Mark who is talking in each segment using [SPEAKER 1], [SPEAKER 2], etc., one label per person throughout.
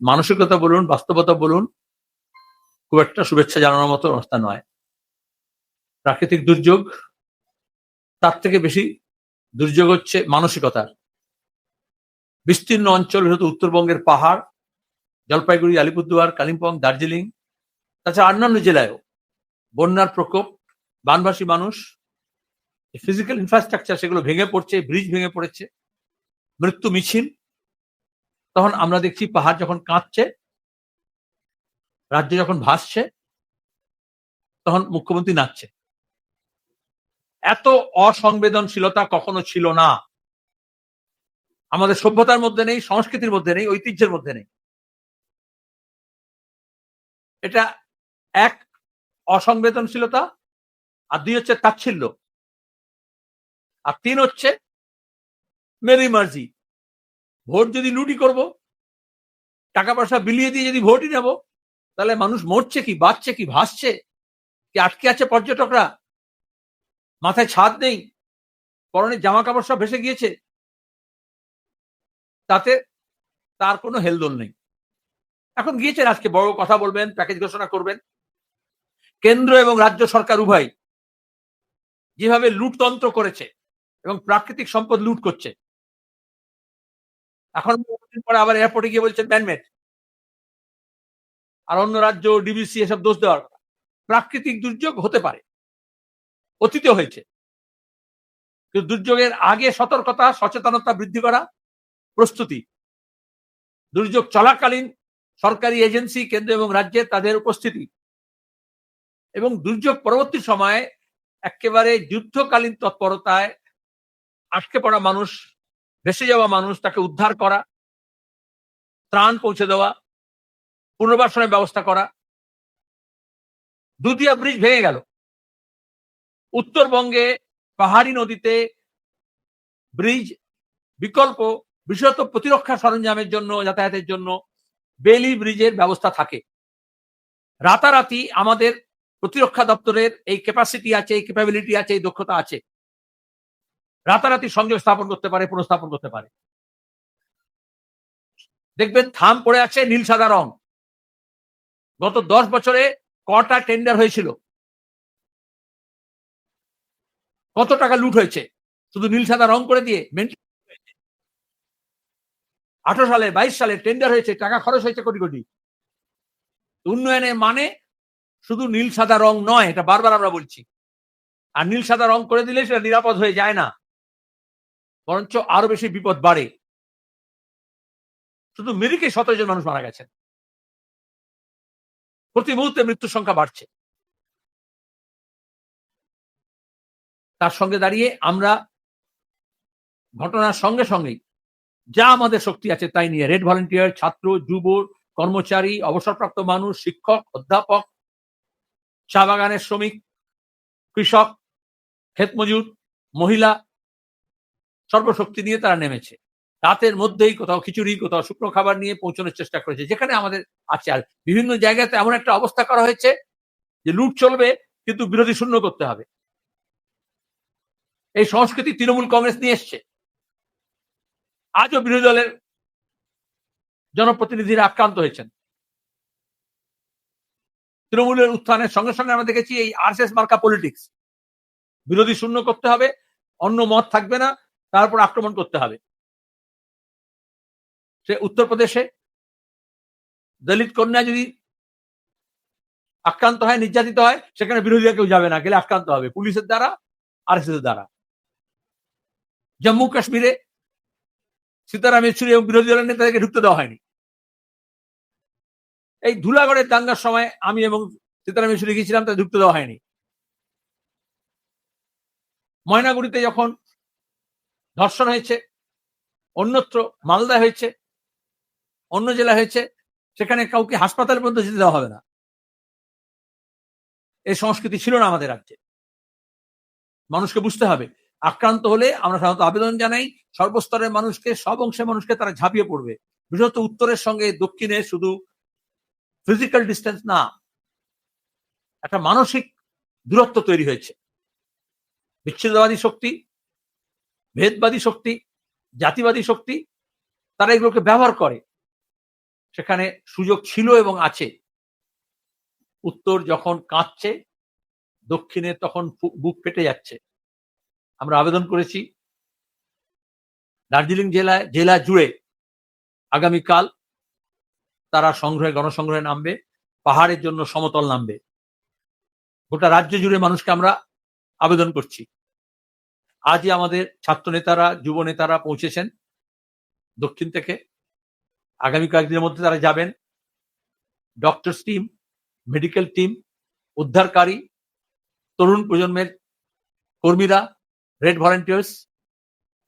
[SPEAKER 1] মানসিকতা বলুন, বাস্তবতা বলুন, খুব একটা শুভেচ্ছা জানানোর মতো অবস্থা নয়। প্রাকৃতিক দুর্যোগ, তার থেকে বেশি দুর্যোগ হচ্ছে মানসিকতার। বিস্তীর্ণ অঞ্চল, বিশেষত উত্তরবঙ্গের পাহাড়, জলপাইগুড়ি, আলিপুরদুয়ার, কালিম্পং, দার্জিলিং, তাছাড়া অন্যান্য জেলায়ও বন্যার প্রকোপ, বানভাসী মানুষ, ফিজিক্যাল ইনফ্রাস্ট্রাকচার সেগুলো ভেঙে পড়ছে, ব্রিজ ভেঙে পড়েছে, মৃত্যু মিছিল। তখন আমরা দেখছি পাহাড় যখন কাঁপছে, রাজ্য যখন ভাসছে, তখন মুখ্যমন্ত্রী নাচছে। এত অসংবেদনশীলতা কখনো ছিল না, আমাদের সভ্যতার মধ্যে নেই, সংস্কৃতির মধ্যে নেই, ঐতিহ্যের মধ্যে নেই। এটা এক, অসংবেদনশীলতা, আর দুই হচ্ছে তাচ্ছিল্য, আর তিন হচ্ছে মেরি মার্জি। ভোট যদি লুটি করব, টাকা পয়সা বিলিয়ে দিয়ে যদি ভোটই নেব, তাহলে মানুষ মরছে কি, বাঁচছে কি, ভাসছে কি, আটকে আছে পর্যটকরা, মাথায় ছাদ নেই, পরনের জামা কাপড় সব ভেসে গিয়েছে, তাতে তার কোনো হেলদোল নেই। এখন গিয়েছেন, আজকে বড় কথা বলবেন, প্যাকেজ ঘোষণা করবেন। কেন্দ্র এবং রাজ্য সরকার উভয় যেভাবে লুটতন্ত্র করেছে এবং প্রাকৃতিক সম্পদ লুট করছে, এখন পরে আবার এয়ারপোর্টে গিয়ে বলছেন ম্যানমেড, আর অন্য রাজ্য, ডিবিসি এসব দোষ দেওয়ার কথা। প্রাকৃতিক দুর্যোগ হতে পারে, অতীতে হয়েছে, কিন্তু দুর্যোগের আগে সতর্কতা, সচেতনতা বৃদ্ধি করা, প্রস্তুতি, দুর্যোগ চলাকালীন সরকারি এজেন্সি, কেন্দ্র এবং রাজ্যে তাদের উপস্থিতি, এবং দুর্যোগ পরবর্তী সময়ে একেবারে যুদ্ধকালীন তৎপরতায় আটকে পড়া মানুষ, ভেসে যাওয়া মানুষ, তাকে উদ্ধার করা, ত্রাণ পৌঁছে দেওয়া, পুনর্বাসনের ব্যবস্থা করা। দুধিয়া ব্রিজ ভেঙে গেল, উত্তরবঙ্গে পাহাড়ি নদীতে ব্রিজ বিকল্প, বিশেষত প্রতিরক্ষা সরঞ্জামের জন্য, যাতায়াতের জন্য বেলি ব্রিজের ব্যবস্থা থাকে। রাতারাতি আমাদের প্রতিরক্ষা দপ্তরের এই ক্যাপাসিটি আছে, এই ক্যাপাবিলিটি আছে, এই দক্ষতা আছে, রাতারাতি সংযোগ স্থাপন করতে পারে, পুনঃস্থাপন করতে পারে। দেখবেন থাম পড়ে আছে নীল সাদা রং। গত 10 বছরে কটা টেন্ডার হয়েছিল, কত টাকা লুট হয়েছে শুধু নীল সাদা রং করে দিয়ে। 18 সালে, 22 সালে টেন্ডার হয়েছে, টাকা খরচ হয়েছে কোটি কোটি। উন্নয়নের মানে শুধু নীল সাদা রং নয়, এটা বারবার আমরা বলছি। আর নীল সাদা রং করে দিলে সেটা নিরাপদ হয়ে যায় না, বরঞ্চ আরো বেশি বিপদ বাড়ে। শুধু মিরিকে 17 জন মানুষ মারা গেছেন, প্রতি মুহূর্তে মৃত্যুর সংখ্যা বাড়ছে। তার সঙ্গে দাঁড়িয়ে আমরা ঘটনার সঙ্গে সঙ্গেই যা আমাদের শক্তি আছে তাই নিয়ে রেড ভলেন্টিয়ার, ছাত্র, যুব, কর্মচারী, অবসরপ্রাপ্ত মানুষ, শিক্ষক, অধ্যাপক, চা বাগানের শ্রমিক, কৃষক, ক্ষেতমজুর, মহিলা, সর্বশক্তি নিয়ে তারা নেমেছে। রাতের মধ্যেই কোথাও খিচুড়ি, কোথাও শুকনো খাবার নিয়ে পৌঁছানোর চেষ্টা করেছে যেখানে আমাদের আছে। আর বিভিন্ন জায়গাতে এমন একটা অবস্থা করা হয়েছে যে লুট চলবে, কিন্তু বিরোধী শূন্য করতে হবে। এই সংস্কৃতি তৃণমূল কংগ্রেস নিয়ে এসছে। আজও বিরোধী দলের জনপ্রতিনিধিরা আক্রান্ত হয়েছেন। তৃণমূলের উত্থানের সঙ্গে সঙ্গে আমরা দেখেছি এই আরএসএস মার্কা পলিটিক্স, বিরোধী শূন্য করতে হবে, অন্য মত থাকবে না, তারপর আক্রমণ করতে হবে। সে উত্তরপ্রদেশে দলিত কন্যা যদি আক্রান্ত হয়, নির্যাতিত হয়, সেখানে বিরোধীরা কেউ যাবে না, গেলে আক্রান্ত হবে পুলিশের দ্বারা, আরএসএস এর দ্বারা। জম্মু কাশ্মীরে সীতারাম ইয়েচুরি এবং বিরোধী দলের নেতাদেরকে ঢুকতে দেওয়া হয়নি। এই ধুলাগড়ের দাঙ্গার সময় আমি এবং সীতারাম ইয়েচুরি গিয়েছিলাম, তাদের ঢুকতে দেওয়া হয়নি। ময়নাগুড়িতে যখন ধর্ষণ হয়েছে, অন্যত্র মালদা হয়েছে, অন্য জেলা হয়েছে, সেখানে কাউকে হাসপাতালে পর্যন্ত যেতে দেওয়া হবে না। এই সংস্কৃতি ছিল না আমাদের রাজ্যে। মানুষকে বুঝতে হবে, আক্রান্ত হলে আমরা সাধারণত আবেদন জানাই সর্বস্তরের মানুষকে, সব অংশের মানুষকে, তারা ঝাঁপিয়ে পড়বে। বিশেষত উত্তরের সঙ্গে দক্ষিণে শুধু ফিজিক্যাল ডিস্টেন্স না, একটা মানসিক দূরত্ব তৈরি হয়েছে। বিচ্ছিন্নতাবাদী শক্তি, ভেদবাদী শক্তি, জাতিবাদী শক্তি, তারা এগুলোকে ব্যবহার করে। সেখানে সুযোগ ছিল এবং আছে। উত্তর যখন কাঁদছে, দক্ষিণে তখন বুক ফেটে যাচ্ছে। আমরা আবেদন করেছি দার্জিলিং জেলা জুড়ে আগামীকাল তারা গণসংগ্রহে নামবে, পাহাড়ের জন্য সমতল নামবে। গোটা রাজ্য জুড়ে মানুষকে আমরা আবেদন করছি। আজই আমাদের ছাত্র নেতারা, যুব নেতারা পৌঁছেছেন দক্ষিণ থেকে। আগামী কয়েকদিনের মধ্যে তারা যাবেন। ডক্টরস টিম, মেডিকেল টিম, উদ্ধারকারী, তরুণ প্রজন্মের কর্মীরা, রেড ভলান্টিয়ার্স,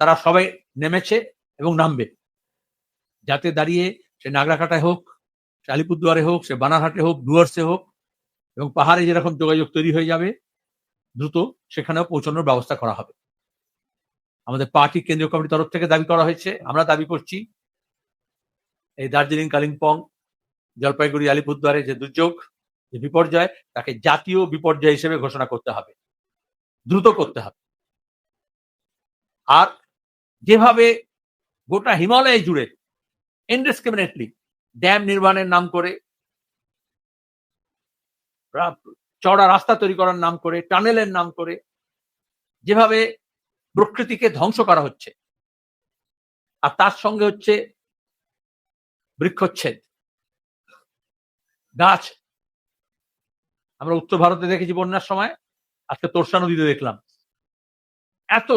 [SPEAKER 1] তারা সবাই নেমেছে এবং নামবে। যাতে দাঁড়িয়ে সে নাগরাকাটায় হোক, সে আলিপুরদুয়ারে হোক, সে বানারহাটে হোক, ডুয়ার্সে হোক, এবং পাহাড়ে যেরকম যোগাযোগ তৈরি হয়ে যাবে দ্রুত সেখানেও পৌঁছানোর ব্যবস্থা করা হবে। আমাদের পার্টি কেন্দ্রীয় কমিটির তরফ থেকে দাবি করা হয়েছে, আমরা দাবি করছি এই দার্জিলিং, কালিম্পং, জলপাইগুড়ি, আলিপুরদুয়ারে যে দুর্যোগ, যে বিপর্যয়, তাকে জাতীয় বিপর্যয় হিসেবে ঘোষণা করতে হবে, দ্রুত করতে হবে। আর যেভাবে গোটা হিমালয় জুড়ে ইনডিসক্রিমিনেটলি ড্যাম নির্মাণের নাম করে, চড়া রাস্তা তৈরি করার নাম করে, টানেলের নাম করে যেভাবে প্রকৃতিকে ধ্বংস করা হচ্ছে, আর তার সঙ্গে হচ্ছে বৃক্ষচ্ছেদ, গাছ। আমরা উত্তর ভারতে দেখেছি বন্যার সময়, আজকে তোরসা নদীতে দেখলাম এত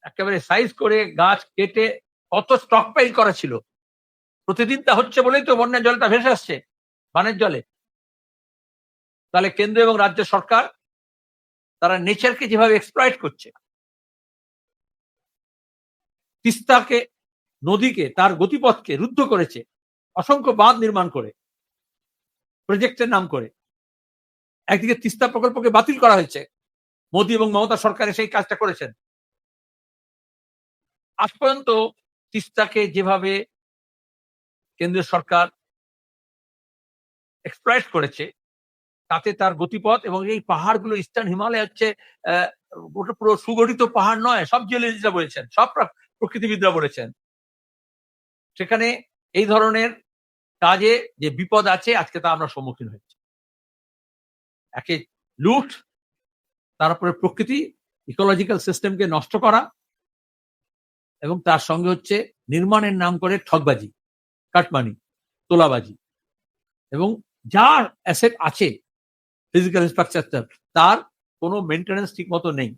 [SPEAKER 1] একেবারে সাইজ করে গাছ কেটে কত স্টকপাইল করা ছিল। প্রতিদিন তা হচ্ছে বলেই তো বন্যার জলটা ভেসে আসছে বানের জলে। তাহলে কেন্দ্র এবং রাজ্য সরকার তারা নেচারকে যেভাবে এক্সপ্লয়েট করছে, তিস্তাকে, নদীকে, তার গতিপথকে রুদ্ধ করেছে অসংখ্য বাঁধ নির্মাণ করে, প্রজেক্টের নাম করে। একদিকে তিস্তা প্রকল্পকে বাতিল করা হয়েছে, মোদী এবং মমতা সরকারে সেই কাজটা করেছেন। আজ পর্যন্ত তিস্তাকে যেভাবে কেন্দ্রীয় সরকার এক্সপ্লয়েট করেছে, তাতে তার গতিপথ এবং এই পাহাড়গুলো, ইস্টার্ন হিমালয় হচ্ছে পুরো সুগঠিত পাহাড় নয়, সব জিওলজিস্টরা বলেছেন, সব প্রকৃতিবিদরা বলেছেন। সেখানে এই ধরনের কাজে যে বিপদ আছে, আজকে তা আমরা সম্মুখীন হয়েছি। একে লুট, তারপরে প্রকৃতি, ইকোলজিক্যাল সিস্টেমকে নষ্ট করা, এবং তার সঙ্গে হচ্ছে নির্মাণের নাম করে ঠকবাজি, কাটমানি, তোলাবাজি, এবং যার অ্যাসেট আছে, ফিজিক্যাল ইনফ্রাস্ট্রাকচার, তার কোনো মেনটেন্যান্স ঠিক মতো নেই।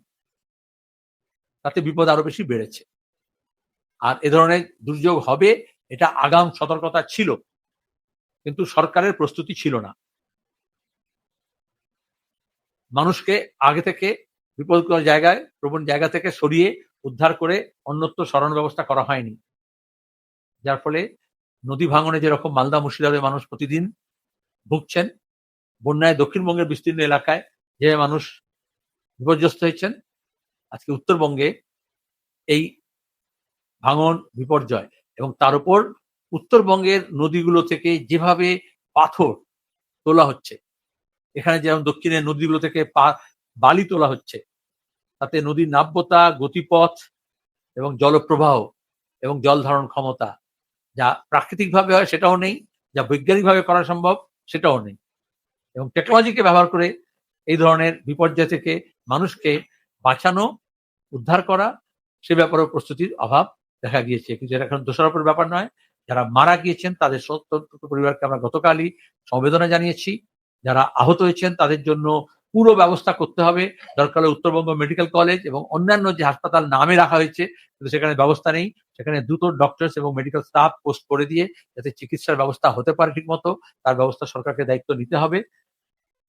[SPEAKER 1] তাতে বিপদ আরো বেশি বেড়েছে। আর এ ধরনের দুর্যোগ হবে, এটা আগাম সতর্কতা ছিল, কিন্তু সরকারের প্রস্তুতি ছিল না। মানুষকে আগে থেকে বিপদকর জায়গায়, প্রবণ জায়গা থেকে সরিয়ে উদ্ধার করে অন্যত্র সরানোর ব্যবস্থা করা হয়নি। যার ফলে নদী ভাঙনে যেরকম মালদা, মুর্শিদাবাদের মানুষ প্রতিদিন ভুগছেন, বন্যায় দক্ষিণবঙ্গের বিস্তীর্ণ এলাকায় যে মানুষ বিপর্যস্ত হয়েছেন, আজকে উত্তরবঙ্গে এই ভাঙন, বিপর্যয়, এবং তার উপর উত্তরবঙ্গের নদীগুলো থেকে যেভাবে পাথর তোলা হচ্ছে, এখানে যেমন দক্ষিণের নদীগুলো থেকে বালি তোলা হচ্ছে, তাতে নদীর নাব্যতা, গতিপথ এবং জলপ্রবাহ এবং জল ধারণ ক্ষমতা যা প্রাকৃতিকভাবে হয় সেটাও নেই, যা বৈজ্ঞানিকভাবে করা সম্ভব সেটাও নেই। এবং টেকনোলজিকে ব্যবহার করে এই ধরনের বিপর্যয় থেকে মানুষকে বাঁচানো, উদ্ধার করা, সে ব্যাপারেও প্রস্তুতির অভাব দেখা গিয়েছে। কিন্তু এটা এখন দোষারোপের ব্যাপার নয়। যারা মারা গিয়েছেন তাদের সত্তর পরিবারকে আমরা গতকালই সমবেদনা জানিয়েছি। যারা আহত হয়েছেন তাদের জন্য পুরো ব্যবস্থা করতে হবে। দরকার হলে উত্তরবঙ্গ মেডিকেল কলেজ এবং অন্যান্য যে হাসপাতাল নামে রাখা হয়েছে, কিন্তু সেখানে ব্যবস্থা নেই, সেখানে দ্রুত ডক্টরস এবং মেডিকেল স্টাফ পোস্ট করে দিয়ে যাতে চিকিৎসার ব্যবস্থা হতে পারে ঠিক মতো, তার ব্যবস্থা সরকারকে দায়িত্ব নিতে হবে।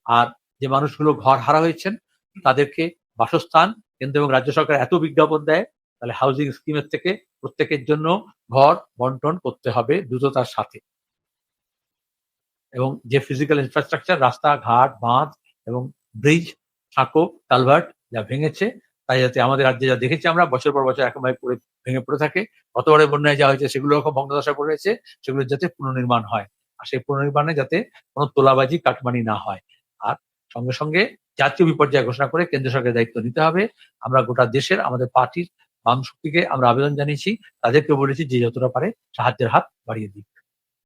[SPEAKER 1] আর যে মানুষগুলো ঘর হারা হয়েছেন তাদেরকে বাসস্থান, কেন্দ্র এবং রাজ্য সরকার এত বিজ্ঞাপন দেয়, তাহলে হাউজিং স্কিমের থেকে প্রত্যেকের জন্য ঘর বন্টন করতে হবে দ্রুততার সাথে। এবং যে ফিজিক্যাল ইনফ্রাস্ট্রাকচার, রাস্তাঘাট, বাঁধ এবং ব্রিজ, সাঁকো, কালভার্ট যা ভেঙেছে, তাই যাতে আমাদের রাজ্যে যা দেখেছি আমরা বছর পর বছর একেবারে ভেঙে পড়ে থাকে, গতবারে বন্যায় যা হয়েছে সেগুলো এরকম ভগ্নদশায় পড়ে রয়েছে, সেগুলো যাতে পুনর্নির্মাণ হয়, আর সেই পুনর্নির্মাণে যাতে কোনো তোলাবাজি, কাটমানি না হয়। আর সঙ্গে সঙ্গে জাতীয় বিপর্যয় ঘোষণা করে কেন্দ্র সরকারের দায়িত্ব নিতে হবে। আমরা গোটা দেশের আমাদের পার্টির বাম শক্তিকে আমরা আবেদন জানিয়েছি, তাদেরকে বলেছি যে যতটা পারে সাহায্যের হাত বাড়িয়ে দিই।